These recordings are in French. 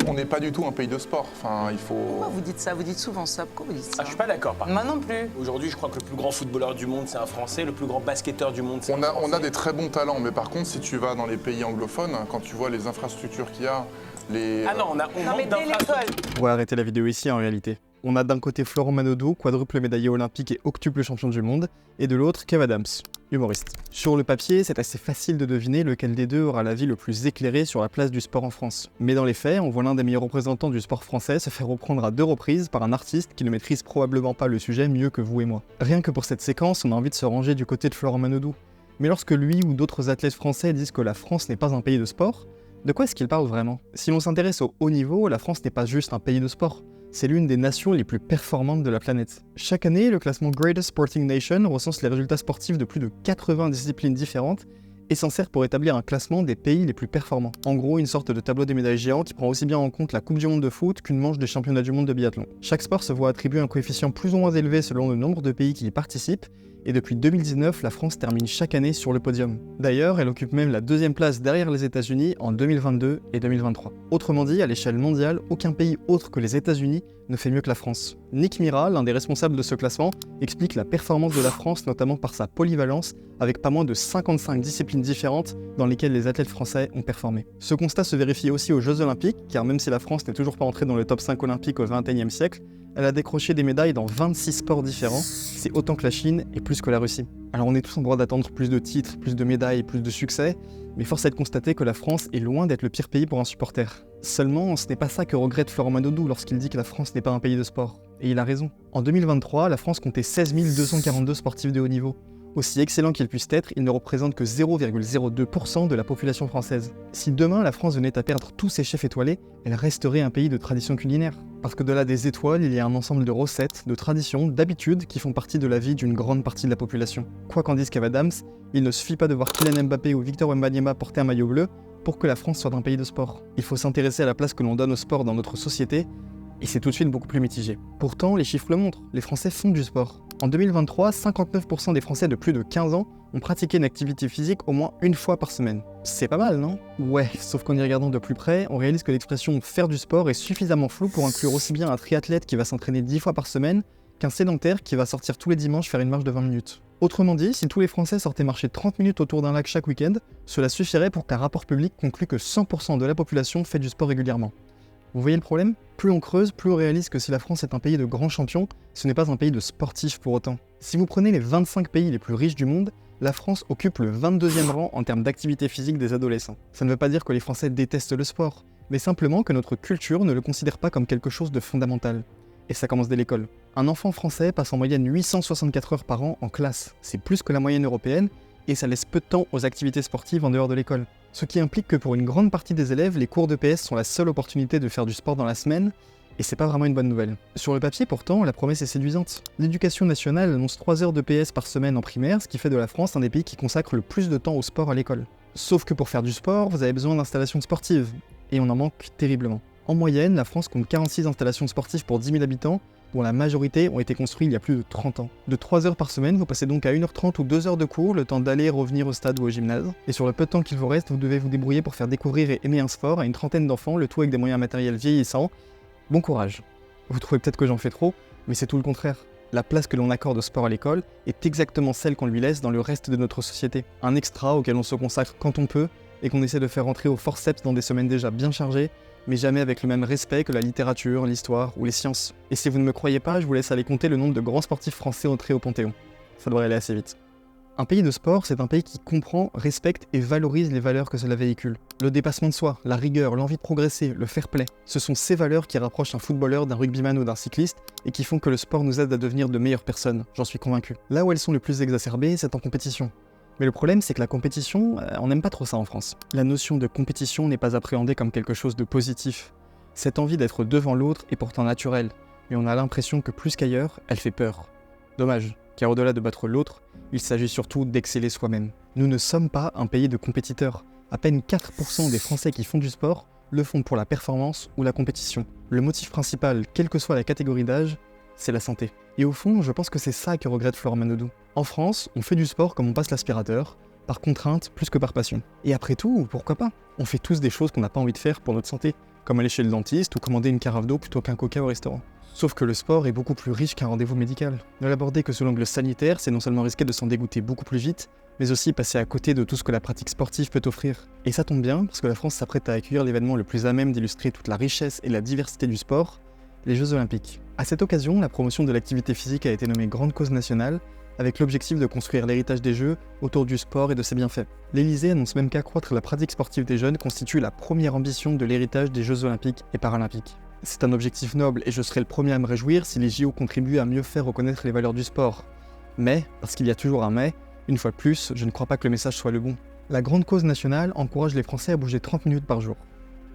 On n'est pas du tout un pays de sport. Enfin, il faut... Pourquoi vous dites ça? Vous dites souvent ça. Pourquoi vous dites ça? Je suis pas d'accord. Moi non plus. Aujourd'hui, je crois que le plus grand footballeur du monde, c'est un Français. Le plus grand basketteur du monde, c'est un Français. On a des très bons talents, mais par contre, si tu vas dans les pays anglophones, quand tu vois les infrastructures qu'il y a, les... Ah non, on Non mais manque dès d'infrastructures. l'école. On va arrêter la vidéo ici en réalité. On a d'un côté Florent Manodou, quadruple médaillé olympique et octuple champion du monde, et de l'autre Kev Adams, humoriste. Sur le papier, c'est assez facile de deviner lequel des deux aura l'avis le plus éclairé sur la place du sport en France. Mais dans les faits, on voit l'un des meilleurs représentants du sport français se faire reprendre à 2 reprises par un artiste qui ne maîtrise probablement pas le sujet mieux que vous et moi. Rien que pour cette séquence, on a envie de se ranger du côté de Florent Manodou. Mais lorsque lui ou d'autres athlètes français disent que la France n'est pas un pays de sport, de quoi est-ce qu'ils parlent vraiment? Si l'on s'intéresse au haut niveau, la France n'est pas juste un pays de sport. C'est l'une des nations les plus performantes de la planète. Chaque année, le classement Greatest Sporting Nation recense les résultats sportifs de plus de 80 disciplines différentes et s'en sert pour établir un classement des pays les plus performants. En gros, une sorte de tableau des médailles géants qui prend aussi bien en compte la Coupe du Monde de foot qu'une manche des championnats du monde de biathlon. Chaque sport se voit attribuer un coefficient plus ou moins élevé selon le nombre de pays qui y participent, et depuis 2019, la France termine chaque année sur le podium. D'ailleurs, elle occupe même la 2e place derrière les États-Unis en 2022 et 2023. Autrement dit, à l'échelle mondiale, aucun pays autre que les États-Unis ne fait mieux que la France. Nick Mira, l'un des responsables de ce classement, explique la performance de la France notamment par sa polyvalence, avec pas moins de 55 disciplines différentes dans lesquelles les athlètes français ont performé. Ce constat se vérifie aussi aux Jeux Olympiques, car même si la France n'est toujours pas entrée dans le top 5 olympique au XXIe siècle, elle a décroché des médailles dans 26 sports différents, c'est autant que la Chine et plus que la Russie. Alors on est tous en droit d'attendre plus de titres, plus de médailles, plus de succès, mais force est de constater que la France est loin d'être le pire pays pour un supporter. Seulement, ce n'est pas ça que regrette Florent Manodou lorsqu'il dit que la France n'est pas un pays de sport. Et il a raison. En 2023, la France comptait 16 242 sportifs de haut niveau. Aussi excellent qu'ils puissent être, ils ne représentent que 0,02% de la population française. Si demain la France venait à perdre tous ses chefs étoilés, elle resterait un pays de tradition culinaire. Parce qu'au-delà des étoiles, il y a un ensemble de recettes, de traditions, d'habitudes qui font partie de la vie d'une grande partie de la population. Quoi qu'en dise Kev Adams, il ne suffit pas de voir Kylian Mbappé ou Victor Wembanyama porter un maillot bleu pour que la France soit un pays de sport. Il faut s'intéresser à la place que l'on donne au sport dans notre société, et c'est tout de suite beaucoup plus mitigé. Pourtant, les chiffres le montrent, les Français font du sport. En 2023, 59% des Français de plus de 15 ans ont pratiqué une activité physique au moins une fois par semaine. C'est pas mal, non? Ouais, sauf qu'en y regardant de plus près, on réalise que l'expression « faire du sport » est suffisamment floue pour inclure aussi bien un triathlète qui va s'entraîner 10 fois par semaine qu'un sédentaire qui va sortir tous les dimanches faire une marche de 20 minutes. Autrement dit, si tous les Français sortaient marcher 30 minutes autour d'un lac chaque week-end, cela suffirait pour qu'un rapport public conclue que 100% de la population fait du sport régulièrement. Vous voyez le problème? Plus on creuse, plus on réalise que si la France est un pays de grands champions, ce n'est pas un pays de sportifs pour autant. Si vous prenez les 25 pays les plus riches du monde, la France occupe le 22e rang en termes d'activité physique des adolescents. Ça ne veut pas dire que les Français détestent le sport, mais simplement que notre culture ne le considère pas comme quelque chose de fondamental. Et ça commence dès l'école. Un enfant français passe en moyenne 864 heures par an en classe. C'est plus que la moyenne européenne, et ça laisse peu de temps aux activités sportives en dehors de l'école. Ce qui implique que pour une grande partie des élèves, les cours de PS sont la seule opportunité de faire du sport dans la semaine, et c'est pas vraiment une bonne nouvelle. Sur le papier pourtant, la promesse est séduisante. L'éducation nationale annonce 3 heures de PS par semaine en primaire, ce qui fait de la France un des pays qui consacre le plus de temps au sport à l'école. Sauf que pour faire du sport, vous avez besoin d'installations sportives, et on en manque terriblement. En moyenne, la France compte 46 installations sportives pour 10 000 habitants, dont la majorité ont été construites il y a plus de 30 ans. De 3 heures par semaine, vous passez donc à 1h30 ou 2 heures de cours, le temps d'aller et revenir au stade ou au gymnase. Et sur le peu de temps qu'il vous reste, vous devez vous débrouiller pour faire découvrir et aimer un sport à une trentaine d'enfants, le tout avec des moyens matériels vieillissants. Bon courage. Vous trouvez peut-être que j'en fais trop, mais c'est tout le contraire. La place que l'on accorde au sport à l'école est exactement celle qu'on lui laisse dans le reste de notre société. Un extra auquel on se consacre quand on peut, et qu'on essaie de faire entrer au forceps dans des semaines déjà bien chargées, mais jamais avec le même respect que la littérature, l'histoire ou les sciences. Et si vous ne me croyez pas, je vous laisse aller compter le nombre de grands sportifs français entrés au Panthéon. Ça devrait aller assez vite. Un pays de sport, c'est un pays qui comprend, respecte et valorise les valeurs que cela véhicule. Le dépassement de soi, la rigueur, l'envie de progresser, le fair play. Ce sont ces valeurs qui rapprochent un footballeur d'un rugbyman ou d'un cycliste et qui font que le sport nous aide à devenir de meilleures personnes, j'en suis convaincu. Là où elles sont les plus exacerbées, c'est en compétition. Mais le problème, c'est que la compétition, on n'aime pas trop ça en France. La notion de compétition n'est pas appréhendée comme quelque chose de positif. Cette envie d'être devant l'autre est pourtant naturelle, mais on a l'impression que plus qu'ailleurs, elle fait peur. Dommage, car au-delà de battre l'autre, il s'agit surtout d'exceller soi-même. Nous ne sommes pas un pays de compétiteurs. À peine 4% des Français qui font du sport le font pour la performance ou la compétition. Le motif principal, quelle que soit la catégorie d'âge, c'est la santé. Et au fond, je pense que c'est ça que regrette Florent Manodou. En France, on fait du sport comme on passe l'aspirateur, par contrainte plus que par passion. Et après tout, pourquoi pas? On fait tous des choses qu'on n'a pas envie de faire pour notre santé. comme aller chez le dentiste ou commander une carafe d'eau plutôt qu'un coca au restaurant. Sauf que le sport est beaucoup plus riche qu'un rendez-vous médical. Ne l'aborder que sous l'angle sanitaire, c'est non seulement risquer de s'en dégoûter beaucoup plus vite, mais aussi passer à côté de tout ce que la pratique sportive peut offrir. Et ça tombe bien, parce que la France s'apprête à accueillir l'événement le plus à même d'illustrer toute la richesse et la diversité du sport, les Jeux Olympiques. À cette occasion, la promotion de l'activité physique a été nommée grande cause nationale, avec l'objectif de construire l'héritage des Jeux autour du sport et de ses bienfaits. L'Élysée annonce même qu'accroître la pratique sportive des jeunes constitue la première ambition de l'héritage des Jeux Olympiques et Paralympiques. C'est un objectif noble et je serai le premier à me réjouir si les JO contribuent à mieux faire reconnaître les valeurs du sport. Mais, parce qu'il y a toujours un mais, une fois de plus, je ne crois pas que le message soit le bon. La grande cause nationale encourage les Français à bouger 30 minutes par jour.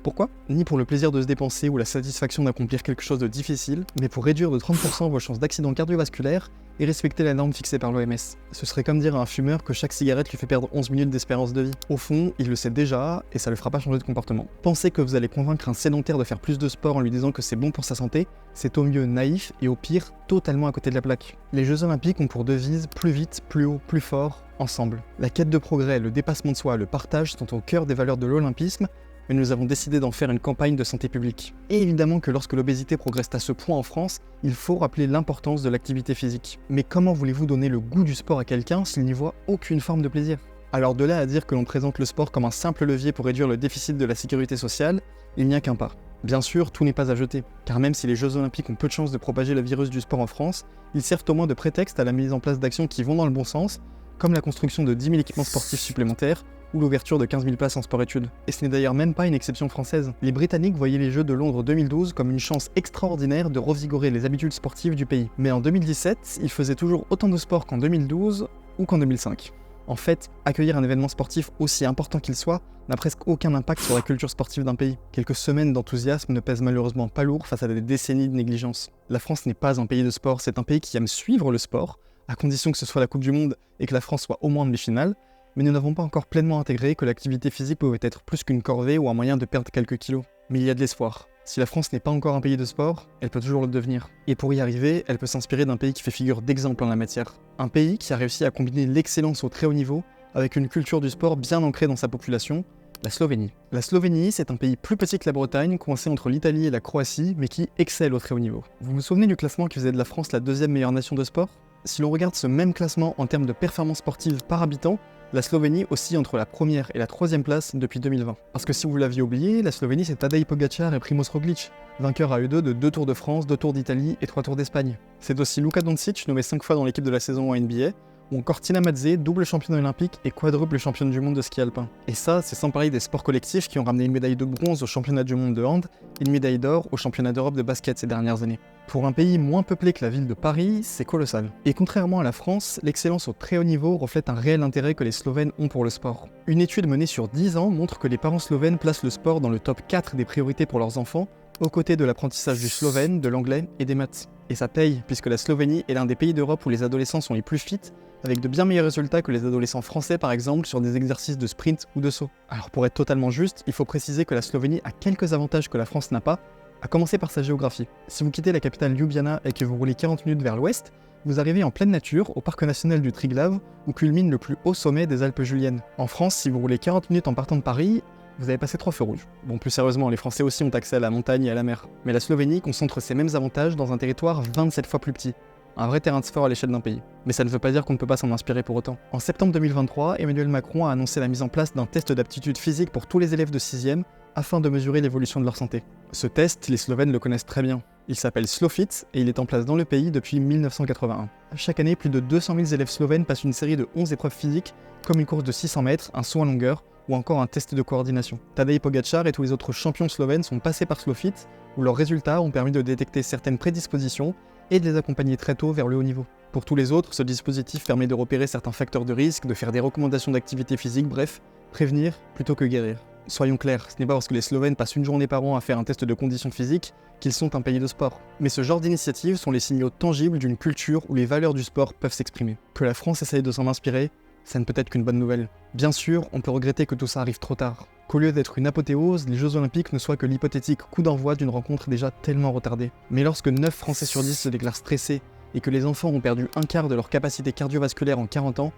Pourquoi ? Ni pour le plaisir de se dépenser ou la satisfaction d'accomplir quelque chose de difficile, mais pour réduire de 30% vos chances d'accident cardiovasculaire et respecter la norme fixée par l'OMS. Ce serait comme dire à un fumeur que chaque cigarette lui fait perdre 11 minutes d'espérance de vie. Au fond, il le sait déjà et ça ne le fera pas changer de comportement. Penser que vous allez convaincre un sédentaire de faire plus de sport en lui disant que c'est bon pour sa santé, c'est au mieux naïf et au pire totalement à côté de la plaque. Les Jeux Olympiques ont pour devise plus vite, plus haut, plus fort, ensemble. La quête de progrès, le dépassement de soi, le partage sont au cœur des valeurs de l'olympisme, mais nous avons décidé d'en faire une campagne de santé publique. Et évidemment que lorsque l'obésité progresse à ce point en France, il faut rappeler l'importance de l'activité physique. Mais comment voulez-vous donner le goût du sport à quelqu'un s'il n'y voit aucune forme de plaisir ? Alors de là à dire que l'on présente le sport comme un simple levier pour réduire le déficit de la sécurité sociale, il n'y a qu'un pas. Bien sûr, tout n'est pas à jeter, car même si les Jeux Olympiques ont peu de chances de propager le virus du sport en France, ils servent au moins de prétexte à la mise en place d'actions qui vont dans le bon sens, comme la construction de 10 000 équipements sportifs supplémentaires, ou l'ouverture de 15 000 places en sport-études. Et ce n'est d'ailleurs même pas une exception française. Les Britanniques voyaient les Jeux de Londres 2012 comme une chance extraordinaire de revigorer les habitudes sportives du pays. Mais en 2017, ils faisaient toujours autant de sport qu'en 2012 ou qu'en 2005. En fait, accueillir un événement sportif aussi important qu'il soit n'a presque aucun impact sur la culture sportive d'un pays. Quelques semaines d'enthousiasme ne pèsent malheureusement pas lourd face à des décennies de négligence. La France n'est pas un pays de sport, c'est un pays qui aime suivre le sport, à condition que ce soit la Coupe du Monde et que la France soit au moins en demi-finale, mais nous n'avons pas encore pleinement intégré que l'activité physique pouvait être plus qu'une corvée ou un moyen de perdre quelques kilos. Mais il y a de l'espoir. Si la France n'est pas encore un pays de sport, elle peut toujours le devenir. Et pour y arriver, elle peut s'inspirer d'un pays qui fait figure d'exemple en la matière. Un pays qui a réussi à combiner l'excellence au très haut niveau avec une culture du sport bien ancrée dans sa population, la Slovénie. La Slovénie, c'est un pays plus petit que la Bretagne, coincé entre l'Italie et la Croatie, mais qui excelle au très haut niveau. Vous vous souvenez du classement qui faisait de la France la deuxième meilleure nation de sport ? Si l'on regarde ce même classement en termes de performance sportive par habitant, la Slovénie oscille entre la première et la troisième place depuis 2020. Parce que si vous l'aviez oublié, la Slovénie c'est Tadej Pogačar et Primož Roglič, vainqueurs à eux deux de 2 Tours de France, 2 Tours d'Italie et 3 Tours d'Espagne. C'est aussi Luka Doncic, nommé 5 fois dans l'équipe de la saison en NBA, ou encore Tina Madze, double championne olympique et quadruple championne du monde de ski alpin. Et ça, c'est sans parler des sports collectifs qui ont ramené une médaille de bronze au championnat du monde de hand et une médaille d'or au championnat d'Europe de basket ces dernières années. Pour un pays moins peuplé que la ville de Paris, c'est colossal. Et contrairement à la France, l'excellence au très haut niveau reflète un réel intérêt que les Slovènes ont pour le sport. Une étude menée sur 10 ans montre que les parents slovènes placent le sport dans le top 4 des priorités pour leurs enfants, aux côtés de l'apprentissage du slovène, de l'anglais et des maths. Et ça paye, puisque la Slovénie est l'un des pays d'Europe où les adolescents sont les plus fit, avec de bien meilleurs résultats que les adolescents français par exemple sur des exercices de sprint ou de saut. Alors pour être totalement juste, il faut préciser que la Slovénie a quelques avantages que la France n'a pas, à commencer par sa géographie. Si vous quittez la capitale Ljubljana et que vous roulez 40 minutes vers l'ouest, vous arrivez en pleine nature, au parc national du Triglav, où culmine le plus haut sommet des Alpes juliennes. En France, si vous roulez 40 minutes en partant de Paris, vous avez passé 3 feux rouges. Bon, plus sérieusement, les Français aussi ont accès à la montagne et à la mer. Mais la Slovénie concentre ces mêmes avantages dans un territoire 27 fois plus petit. Un vrai terrain de sport à l'échelle d'un pays. Mais ça ne veut pas dire qu'on ne peut pas s'en inspirer pour autant. En septembre 2023, Emmanuel Macron a annoncé la mise en place d'un test d'aptitude physique pour tous les élèves de 6e, afin de mesurer l'évolution de leur santé. Ce test, les Slovènes le connaissent très bien. Il s'appelle SlowFit et il est en place dans le pays depuis 1981. Chaque année, plus de 200 000 élèves slovènes passent une série de 11 épreuves physiques, comme une course de 600 mètres, un saut en longueur ou encore un test de coordination. Tadej Pogačar et tous les autres champions slovènes sont passés par SlowFit, où leurs résultats ont permis de détecter certaines prédispositions et de les accompagner très tôt vers le haut niveau. Pour tous les autres, ce dispositif permet de repérer certains facteurs de risque, de faire des recommandations d'activité physique, bref, prévenir plutôt que guérir. Soyons clairs, ce n'est pas parce que les Slovènes passent une journée par an à faire un test de condition physique qu'ils sont un pays de sport. Mais ce genre d'initiatives sont les signaux tangibles d'une culture où les valeurs du sport peuvent s'exprimer. Que la France essaye de s'en inspirer, ça ne peut être qu'une bonne nouvelle. Bien sûr, on peut regretter que tout ça arrive trop tard. Qu'au lieu d'être une apothéose, les Jeux Olympiques ne soient que l'hypothétique coup d'envoi d'une rencontre déjà tellement retardée. Mais lorsque 9 Français sur 10 se déclarent stressés et que les enfants ont perdu un quart de leur capacité cardiovasculaire en 40 ans,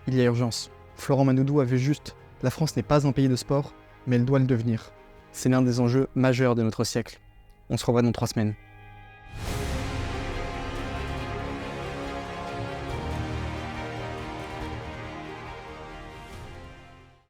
il y a urgence. Florent Manodou a vu juste, la France n'est pas un pays de sport, mais elle doit le devenir. C'est l'un des enjeux majeurs de notre siècle. On se revoit dans 3 semaines.